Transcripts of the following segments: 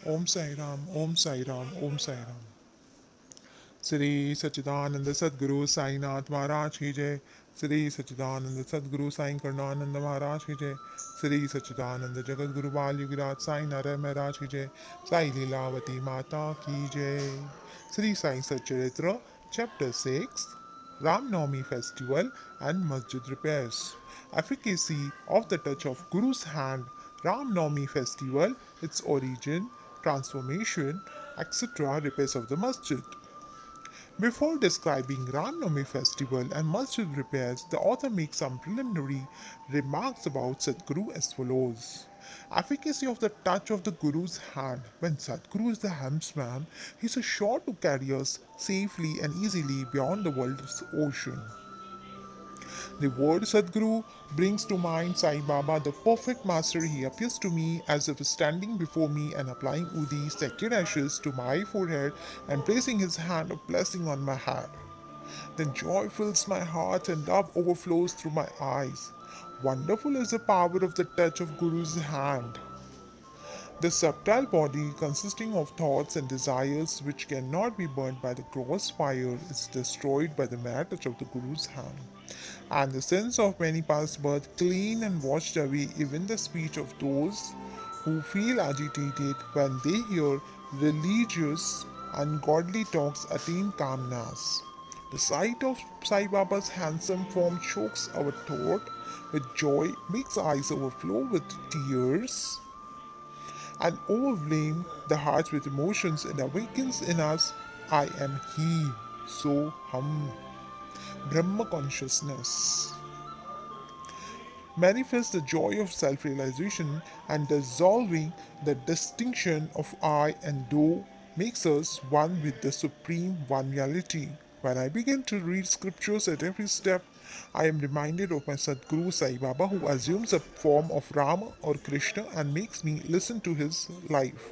Om Sai Ram, Om Sai Ram, Om Sai Ram. Sri Sachidananda Sadguru Sainath Maharaj Ki Jai. Sri Sachidananda Sadguru Sai Karnananda Maharaj Ki Jai. Sri Sachidananda Jagat Guru Bal Yugiraj Sai Nara Maharaj Ki Jai. Sai Leelavati Mata Ki Jai. Sri Sai Satcharitra Chapter 6 Ram Navami Festival and Masjid Repairs. Efficacy of the touch of Guru's hand. Ram Navami Festival, its origin, transformation, etc. Repairs of the masjid. Before describing Ram Navami festival and masjid repairs, the author makes some preliminary remarks about Sadguru as follows. Efficacy of the touch of the Guru's hand. When Sadguru is the helmsman, he is sure to carry us safely and easily beyond the world's ocean. The word Sadguru brings to mind Sai Baba, the perfect master. He appears to me as if standing before me and applying Udi sacred ashes to my forehead and placing his hand of blessing on my head. Then joy fills my heart and love overflows through my eyes. Wonderful is the power of the touch of Guru's hand. The subtle body, consisting of thoughts and desires which cannot be burnt by the gross fire, is destroyed by the mere touch of the Guru's hand. And the sins of many past births clean and washed away even the speech of those who feel agitated when they hear religious, ungodly talks attain calmness. The sight of Sai Baba's handsome form chokes our throat with joy, makes eyes overflow with tears, and overwhelm the hearts with emotions and awakens in us I am He, so hum. Brahma consciousness manifests the joy of self realization and dissolving the distinction of I and do makes us one with the supreme one reality. When I begin to read scriptures at every step, I am reminded of my Sadguru Sai Baba who assumes a form of Rama or Krishna and makes me listen to his life.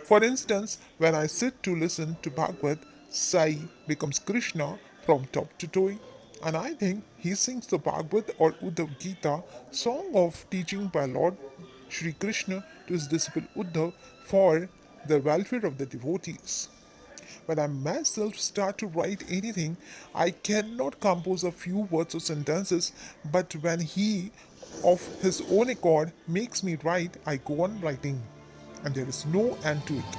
For instance, when I sit to listen to Bhagavad, Sai becomes Krishna from top to toe, and I think he sings the Bhagavad or Uddhav Gita, song of teaching by Lord Shri Krishna to his disciple Uddhav for the welfare of the devotees. When I myself start to write anything, I cannot compose a few words or sentences, but when he, of his own accord, makes me write, I go on writing, and there is no end to it.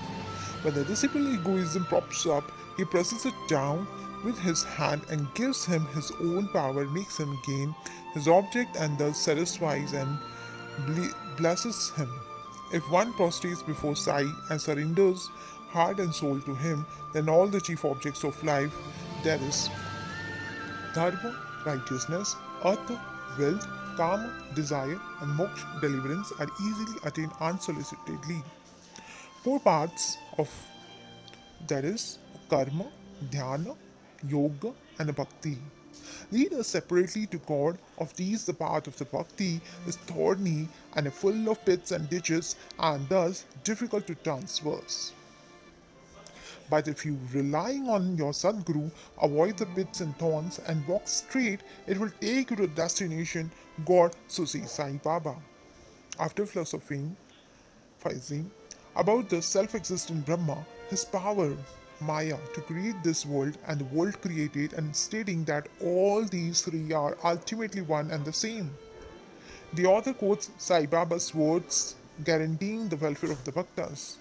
When the disciple egoism props up, he presses it down with his hand and gives him his own power, makes him gain his object, and thus satisfies and blesses him. If one prostrates before Sai and surrenders heart and soul to him, then all the chief objects of life, that is, dharma, righteousness, artha, wealth, kama, desire, and moksha, deliverance, are easily attained unsolicitedly. Four paths of, that is, karma, dhyana, yoga, and bhakti lead us separately to God. Of these, the path of the bhakti is thorny and full of pits and ditches, and thus difficult to transverse. But if you relying on your Sadguru, avoid the pits and thorns and walk straight, it will take you to destination, God, so says Sai Baba. After philosophizing about the self-existent Brahma, his power, Maya, to create this world and the world created, and stating that all these three are ultimately one and the same. The author quotes Sai Baba's words guaranteeing the welfare of the Bhaktas.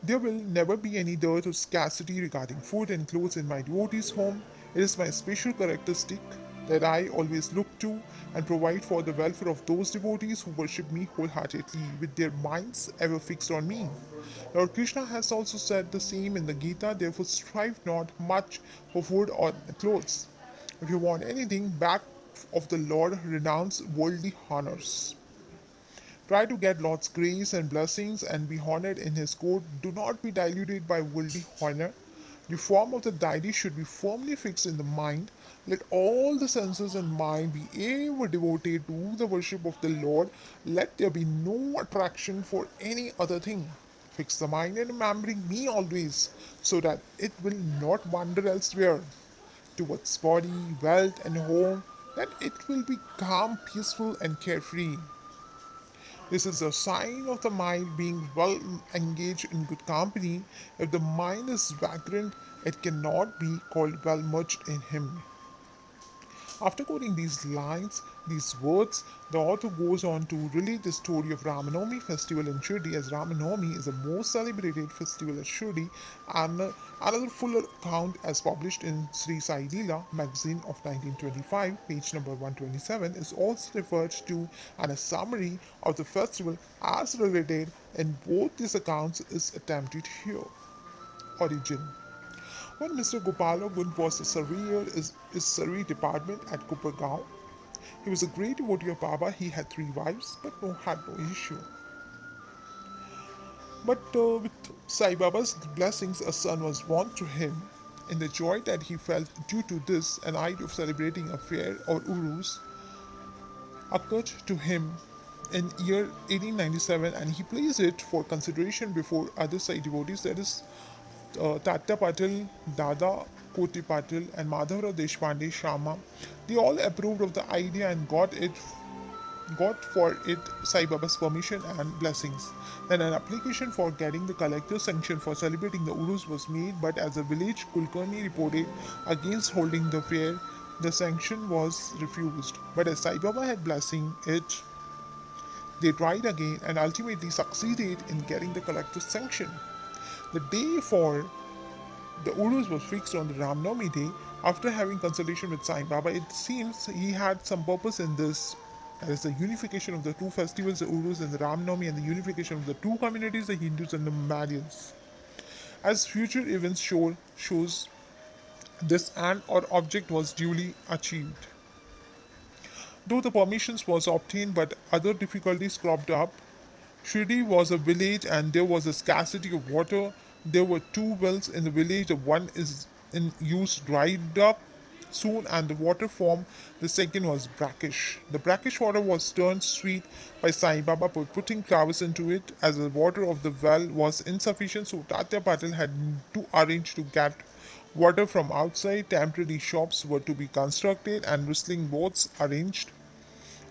There will never be any dearth or scarcity regarding food and clothes in my devotee's home. It is my special characteristic that I always look to and provide for the welfare of those devotees who worship me wholeheartedly, with their minds ever fixed on me. Lord Krishna has also said the same in the Gita, therefore strive not much for food or clothes. If you want anything back of the Lord, renounce worldly honors. Try to get Lord's grace and blessings and be honored in His court. Do not be diluted by worldly honor. The form of the deity should be firmly fixed in the mind. Let all the senses and mind be ever devoted to the worship of the Lord. Let there be no attraction for any other thing. Fix the mind in remembering me always, so that it will not wander elsewhere towards body, wealth, and home. Then it will be calm, peaceful, and carefree. This is a sign of the mind being well engaged in good company. If the mind is vagrant, it cannot be called well merged in him. After quoting these lines, these words, the author goes on to relate the story of Ramanavami festival in Shirdi, as Ramanavami is the most celebrated festival at Shirdi, and another fuller account as published in Sri Sai Leela magazine of 1925, page number 127, is also referred to, and a summary of the festival as related in both these accounts is attempted here. Origin. When Mr. Gopala Gund was a surveyor in his survey department at Kupergaon, he was a great devotee of Baba. He had three wives, but had no issue. But with Sai Baba's blessings, a son was born to him. In the joy that he felt due to this, an idea of celebrating a fair or urus occurred to him in year 1897, and he placed it for consideration before other Sai devotees, that is Tata Patil, Dada Koti Patil, and Madhavrao Deshpande Shama. They all approved of the idea and got for it Sai Baba's permission and blessings. Then an application for getting the collector's sanction for celebrating the Urus was made, but as the village Kulkarni reported against holding the fair, the sanction was refused. But as Sai Baba had blessing it, they tried again and ultimately succeeded in getting the collector's sanction. The day for the Urus was fixed on the Ramnavami day. After having consultation with Sai Baba, it seems he had some purpose in this. That is the unification of the two festivals, the Urus and the Ramnavami, and the unification of the two communities, the Hindus and the Muhammadans. As future events shows, this end or object was duly achieved. Though the permissions was obtained, but other difficulties cropped up. Shirdi was a village and there was a scarcity of water. There were two wells in the village. The one is in use dried up soon and the water formed. The second was brackish. The brackish water was turned sweet by Sai Baba by putting flowers into it, as the water of the well was insufficient, so Tatya Patil had to arrange to get water from outside. Temporary shops were to be constructed and whistling boats arranged.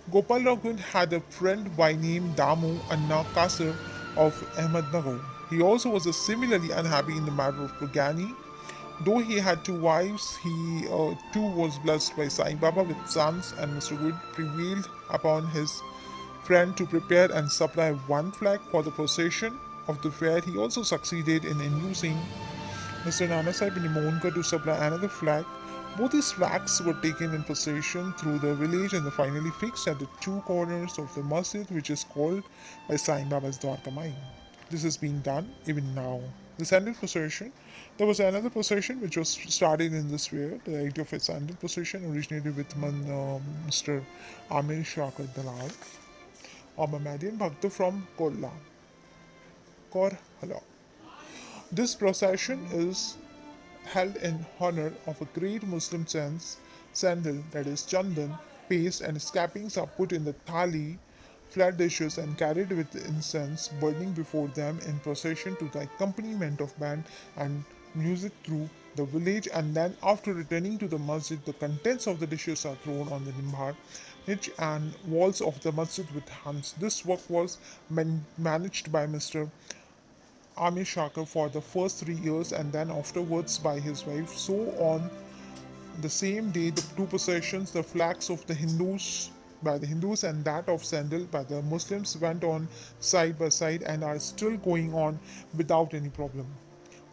Gopal Gund had a friend by name Damu Anna Kasar of Ahmednagar. He also was similarly unhappy in the matter of progeny. Though he had two wives, he too was blessed by Sai Baba with sons, and Mr. Good prevailed upon his friend to prepare and supply one flag for the procession of the fair. He also succeeded in inducing Mr. Nanasaheb Nimonka to supply another flag. Both these flags were taken in procession through the village and finally fixed at the two corners of the masjid, which is called by Sai Baba's Dwarka Mai. This is being done even now. The sandal procession. There was another procession which was started in this way. The idea of a sandal procession originated with Mr. Amir Shakar Dalal, a Mamadian Bhakta from Korhala. This procession is held in honor of a great Muslim saint. Sandal, that is chandan, paste, and scrapings are put in the thali, flat dishes, and carried with incense burning before them in procession to the accompaniment of band and music through the village. And then, after returning to the masjid, the contents of the dishes are thrown on the nimbar, niche, and walls of the masjid with hands. This work was managed by Mr. Amir Shakar for the first 3 years and then afterwards by his wife. So on the same day, the two processions, the flags of the Hindus by the Hindus and that of Sandal by the Muslims, went on side by side and are still going on without any problem.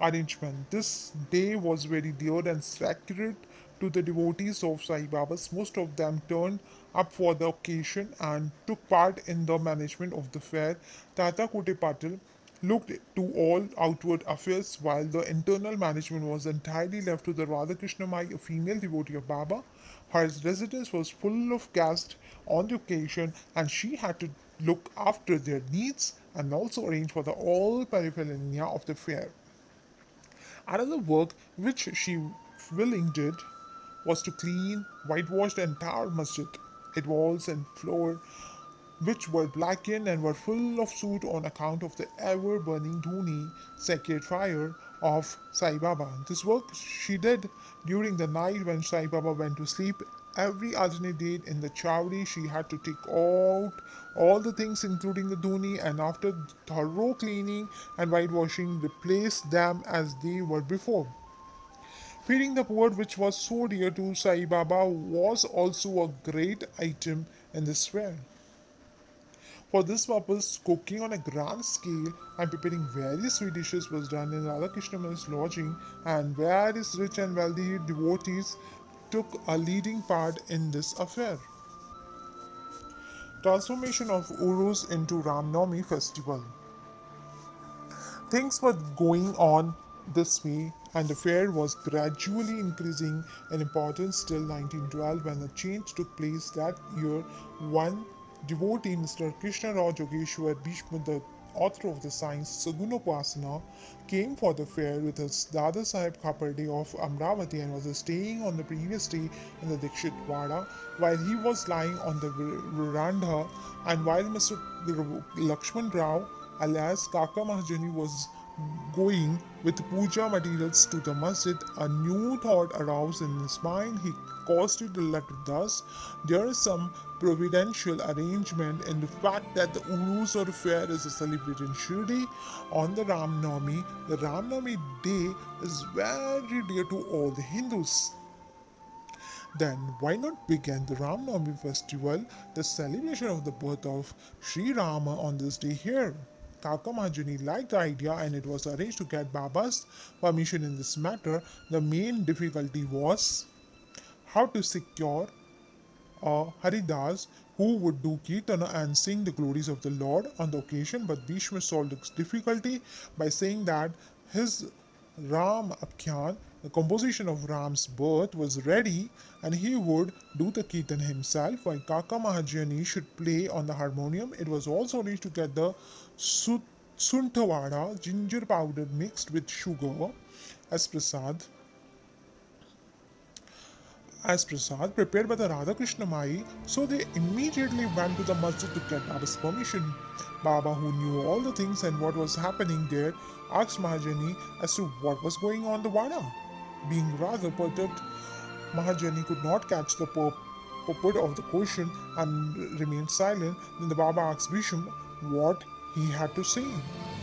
Arrangement. This day was very dear and sacred to the devotees of Sai Baba's. Most of them turned up for the occasion and took part in the management of the fair. Tata Kote Patil looked to all outward affairs, while the internal management was entirely left to the Radhakrishna Mai, a female devotee of Baba. Her residence was full of guests on the occasion, and she had to look after their needs and also arrange for the all paraphernalia of the fair. Another work which she willing did was to clean, whitewash the entire masjid. Its walls and floor, which were blackened and were full of soot on account of the ever burning dhuni, sacred fire of Sai Baba. This work she did during the night when Sai Baba went to sleep, every alternate date in the chowri, she had to take out all the things, including the dhoni, and after thorough cleaning and whitewashing, replace them as they were before. Feeding the poor, which was so dear to Sai Baba, was also a great item in this fair. For this purpose, cooking on a grand scale and preparing various sweet dishes was done in Radhakrishna's lodging, and various rich and wealthy devotees took a leading part in this affair. Transformation of Urus into Ramnami festival. Things were going on this way, and the fair was gradually increasing in importance till 1912 when a change took place that year. One devotee, Mr. Krishna Rao Jogeshwar Bhishma, the author of the science Sagunopasana, came for the fair with his Dada Sahib Khaparde of Amravati and was staying on the previous day in the Dikshit Wada. While he was lying on the veranda, and while Mr. Lakshman Rao alias Kaka Mahajani was going with puja materials to the masjid, a new thought arose in his mind. He caused it to letter thus: there is some providential arrangement in the fact that the Urus or fair is celebrated in Shirdi on the Ram Navami. The Ram Navami day is very dear to all the Hindus. Then why not begin the Ram Navami festival, the celebration of the birth of Sri Rama on this day here? Kaka Mahajani liked the idea and it was arranged to get Baba's permission in this matter. The main difficulty was how to secure a Haridas who would do Kirtana and sing the glories of the Lord on the occasion, but Bhishma solved this difficulty by saying that his Ram Akhyan, the composition of Ram's birth, was ready and he would do the Kirtan himself while Kaka Mahajani should play on the harmonium. It was also arranged to get the Suntawada ginger powder mixed with sugar as prasad prepared by the Radhakrishna Mai, so they immediately went to the masjid to get Baba's permission. Baba, who knew all the things and what was happening there, asked Mahajani as to what was going on the Vada. Being rather perturbed, Mahajani could not catch the purport of the question and remained silent. Then the Baba asked Bhishma what he had to say.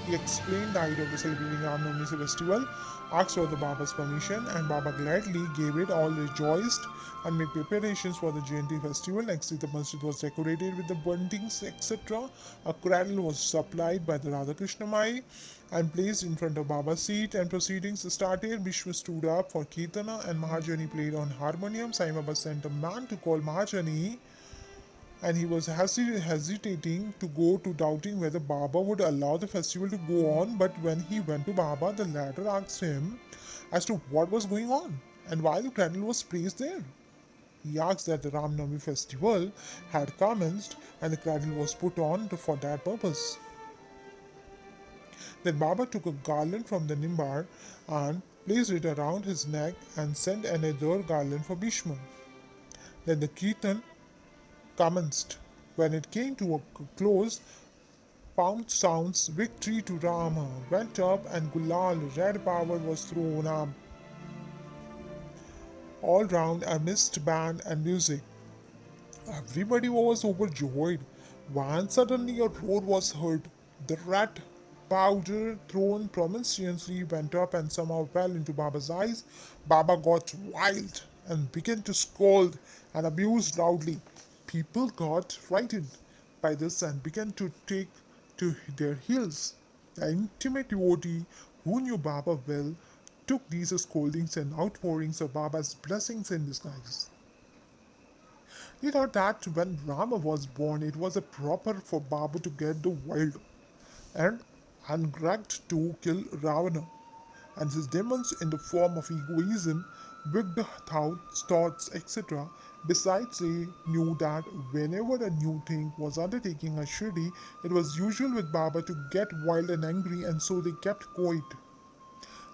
He explained the idea of the celebrating Ramnavami festival, asked for the Baba's permission, and Baba gladly gave it. All rejoiced and made preparations for the Jayanti festival. Next day, the masjid was decorated with the buntings, etc. A cradle was supplied by the Radhakrishna Mai and placed in front of Baba's seat, and proceedings started. Bhishma stood up for Kirtana and Mahajani played on harmonium. Sai Baba sent a man to call Mahajani, and he was hesitating to go to doubting whether Baba would allow the festival to go on. But when he went to Baba, the latter asked him as to what was going on and why the cradle was placed there. He asked that the Ramnavami festival had commenced and the cradle was put on for that purpose. Then Baba took a garland from the nimbar and placed it around his neck and sent another garland for Bhishma. Then the kirtan commenced. When it came to a close, pound sounds, victory to Rama, went up and Gulal, red power was thrown up all round amidst band and music. Everybody was overjoyed when suddenly a roar was heard. The red powder thrown promiscuously went up and somehow fell into Baba's eyes. Baba got wild and began to scold and abuse loudly. People got frightened by this and began to take to their heels. The intimate devotee who knew Baba well took these scoldings and outpourings of Baba's blessings in disguise. He thought that when Rama was born, it was a proper for Baba to get the world and ungrabbed to kill Ravana, and his demons in the form of egoism, wicked thoughts, etc. Besides, they knew that whenever a new thing was undertaking a Shirdi, it was usual with Baba to get wild and angry, and so they kept quiet.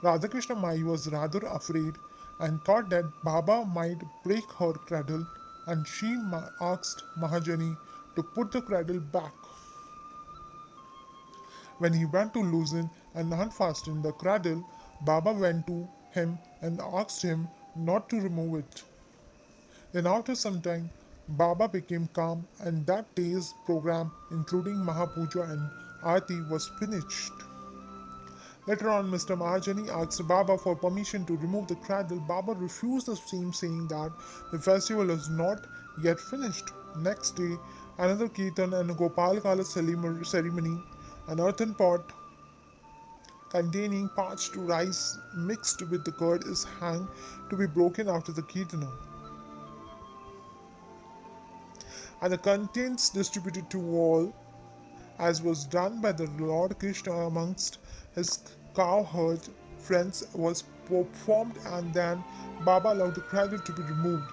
Radhakrishna Mai was rather afraid and thought that Baba might break her cradle, and she asked Mahajani to put the cradle back. When he went to loosen and unfasten the cradle, Baba went to him and asked him not to remove it. Then after some time, Baba became calm and that day's program, including Mahapuja and Aarti, was finished. Later on, Mr. Mahajani asked Baba for permission to remove the cradle. Baba refused the same, saying that the festival was not yet finished. Next day, another kirtan and a Gopal Kala ceremony, an earthen pot containing parched rice mixed with the curd is hung to be broken after the kirtana, and the contents distributed to all, as was done by the Lord Krishna amongst his cowherd friends, was performed, and then Baba allowed the cradle to be removed.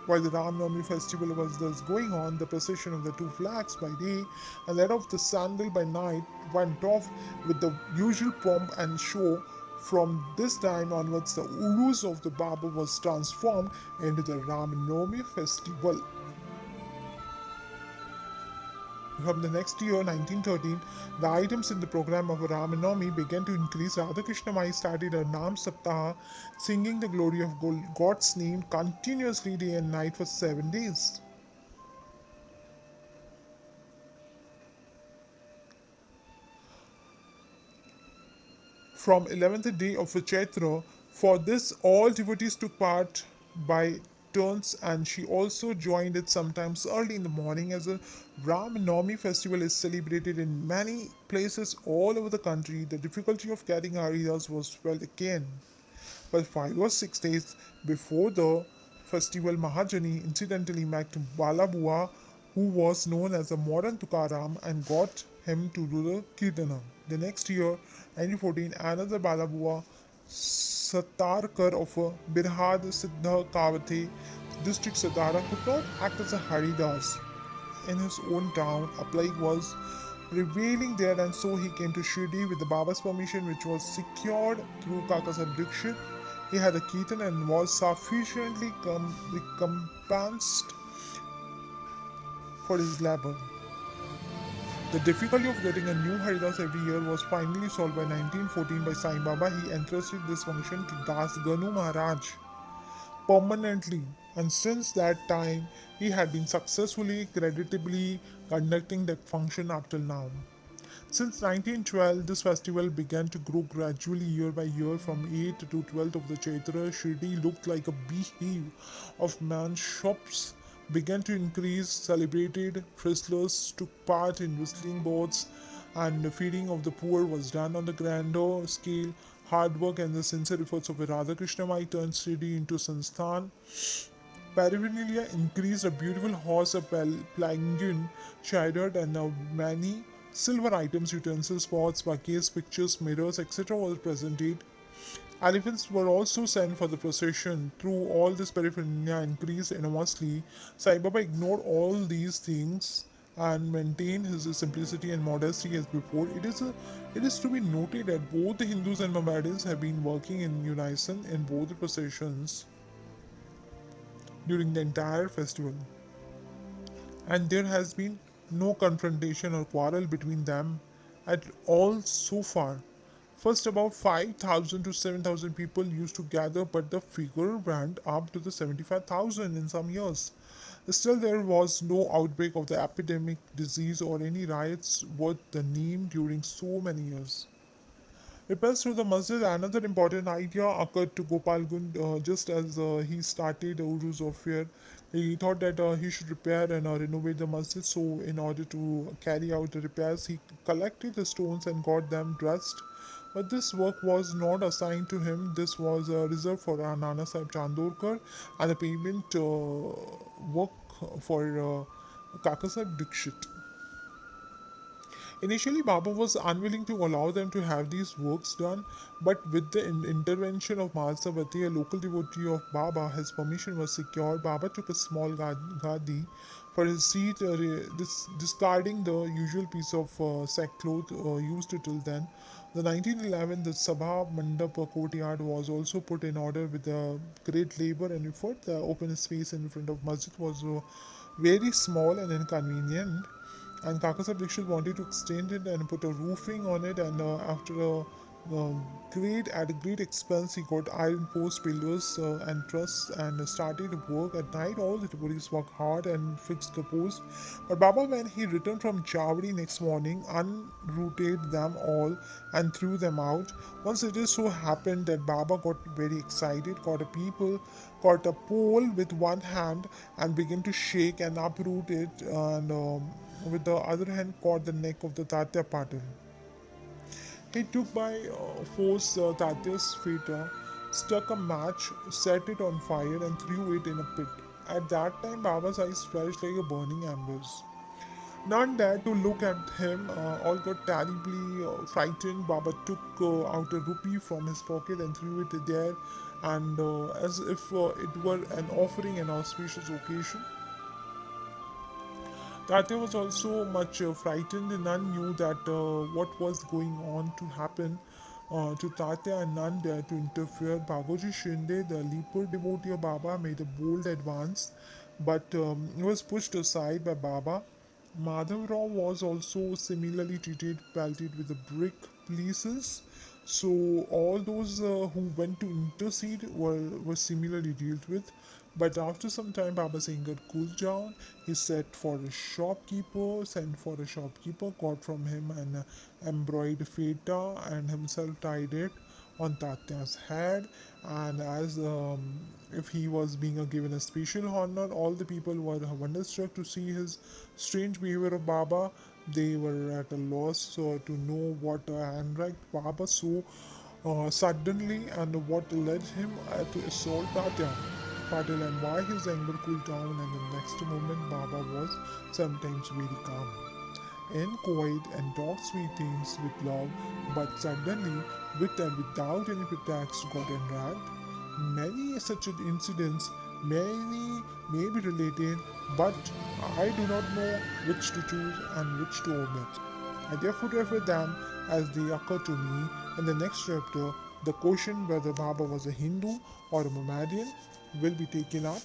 While the Ram Navami festival was thus going on, the procession of the two flags by day and that of the sandal by night went off with the usual pomp and show. From this time onwards, the Urus of the Baba was transformed into the Ram Navami festival. From the next year, 1913, the items in the program of Ramanami began to increase. Radhakrishna Mai started a Nam Saptaha, singing the glory of God's name continuously day and night for 7 days. From 11th day of Chaitra. For this, all devotees took part by turns, and she also joined it sometimes early in the morning. As a Ram Navami festival is celebrated in many places all over the country, the difficulty of carrying Haridas was felt again. But 5 or 6 days before the festival, Mahajani incidentally met Balabua, who was known as a modern Tukaram, and got him to do the Kirtana. The next year, 1914, another Balabua, Satarkar of Birhad Siddha Kavate, district Satara, could not act as a Haridas in his own town. A plague was prevailing there, and so he came to Shirdi with the Baba's permission, which was secured through Kakasad Dikshit. He had a kirtan and was sufficiently recompensed for his labor. The difficulty of getting a new Haridas every year was finally solved by 1914 by Sai Baba. He entrusted this function to Das Ganu Maharaj permanently, and since that time he had been successfully, creditably conducting that function up till now. Since 1912, this festival began to grow gradually year by year. From 8th to 12th of the Chaitra, Shirdi looked like a beehive of man. Shops began to increase, celebrated wrestlers took part in whistling boats, and the feeding of the poor was done on the grander scale. Hard work and the sincere efforts of Radhakrishna Mai turned Shirdi into Sansthan. Paraphernalia increased. A beautiful horse, a plangian chariot, and many silver items, utensils, pots, buckets, pictures, mirrors, etc. were presented. Elephants were also sent for the procession. Through all this paraphernalia increased enormously. Sai Baba ignored all these things and maintained his simplicity and modesty as before. It is to be noted that both the Hindus and Mohammedans have been working in unison in both the processions during the entire festival, and there has been no confrontation or quarrel between them at all so far. First, about 5,000 to 7,000 people used to gather, but the figure went up to the 75,000 in some years. Still, there was no outbreak of the epidemic disease or any riots worth the name during so many years. Repairs to the masjid, another important idea occurred to Gopal Gund just as he started Uruz of Fair. He thought that he should repair and renovate the masjid. So, in order to carry out the repairs, he collected the stones and got them dressed. But this work was not assigned to him. This was reserved for Nana Sahib Chandorkar, and the payment work for Kaka Sahib Dikshit. Initially, Baba was unwilling to allow them to have these works done, but with the intervention of Mahasavati, a local devotee of Baba, his permission was secured. Baba took a small gadi for his seat, discarding the usual piece of sackcloth used till then. The 1911, the Sabha Mandap courtyard was also put in order with great labor and effort. The open space in front of Masjid was very small and inconvenient, and Kakasab Dikshit wanted to extend it and put a roofing on it, and after great at a great expense. He got iron post pillars and trusses and started work at night. All the devotees worked hard and fixed the post. But Baba, when he returned from Chavdi next morning, unrooted them all and threw them out. Once it just so happened that Baba got very excited, caught a pole with one hand and began to shake and uproot it, and with the other hand caught the neck of the Tatya Patil. He took by force Tatya's feet, struck a match, set it on fire, and threw it in a pit. At that time, Baba's eyes flashed like a burning embers. None dared to look at him. All got terribly frightened. Baba took out a rupee from his pocket and threw it there, and as if it were an offering, an auspicious occasion. Tatya was also much frightened. None knew that what was going on to happen to Tatya, and none dared to interfere. Bagoji Shinde, the leaper devotee of Baba, made a bold advance, but he was pushed aside by Baba. Madhav Rao was also similarly treated, pelted with the brick pieces. So all those who went to intercede were similarly dealt with. But after some time, Baba's anger cooled down. He sent for a shopkeeper, got from him an embroidered feta and himself tied it on Tatya's head. And as if he was being given a special honor, all the people were wonderstruck to see his strange behavior of Baba. They were at a loss to know what handwrite Baba so suddenly and what led him to assault Tatya Patil and why his anger cooled down, and the next moment Baba was sometimes very calm and quiet and talked sweet things with love, but suddenly, with and without any pretext, got enraged. Many such incidents, many may be related, but I do not know which to choose and which to omit. I therefore refer them as they occur to me. In the next chapter, the question whether Baba was a Hindu or a Mohammedan will be taken up,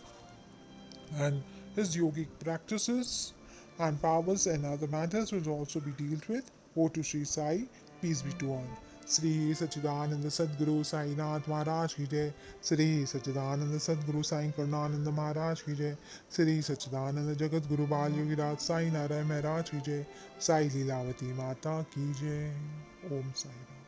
and his yogic practices and powers and other matters will also be dealt with. O to Sri Sai, peace be to all. Sri Sachidananda Sadguru Sai Nath Maharaj Ki Jai. Sri Sachidananda Sadguru Sai Karnananda Maharaj Ki Jai. Sri Sachidananda Jagat Guru Bal Yogi Raj Sai Narayan Maharaj Ki Jai. Sai Leelavati Mata Ki Jai. Om Sai Ram.